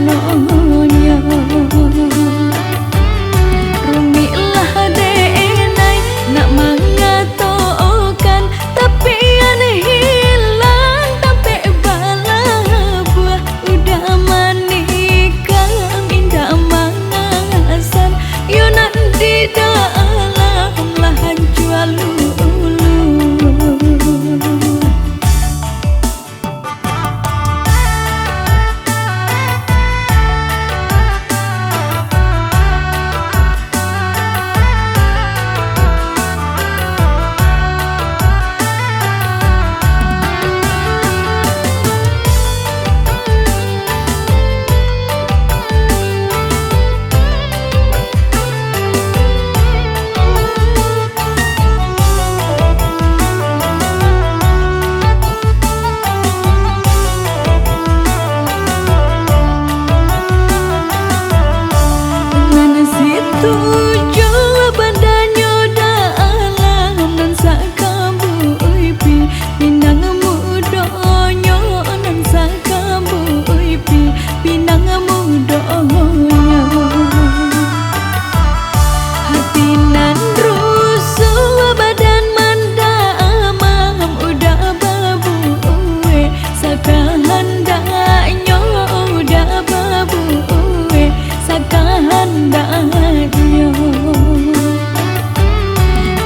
nonya. Rumilah denai nak mengatokan, tapi aneh hilang tapi bala buah. Udah manikah indah mangasan, yo nanti dalam lahan jual ulu. Tuju badannya dalam dan sakabu uipi, pinang mudonyo dan sakabu uipi, pinang mudonyo. Hati nan rusuh badan mandamam, udah babu uwe sakahandaknya, udah babu uwe sakahandaknya.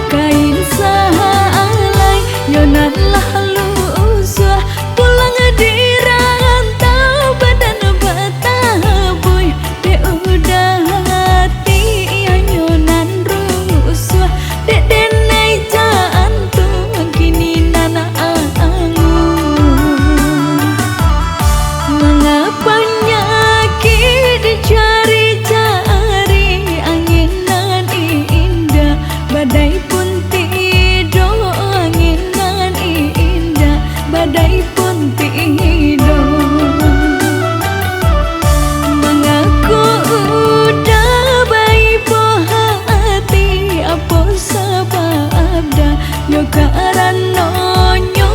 Kain sahalai yonan lalu usah pulang dirantau badan bataboy de udah hati yonan rusuh de denai jantung kini nana angun. Mengapa nyakit dicari-cari anginan indah, badai pun tidur anginan indah, badai pun tidur. Mengaku udah baik hati, apa sebabnya yo karano nyo,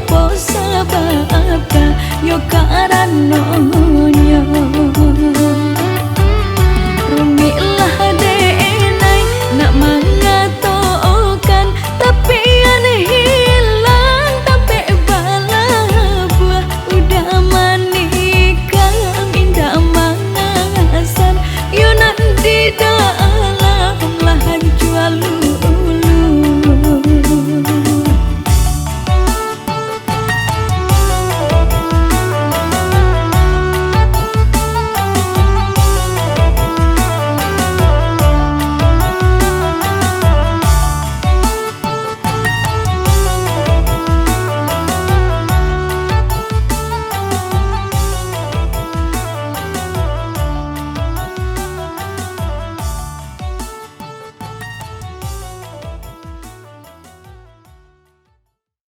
apa sebabnya yo karano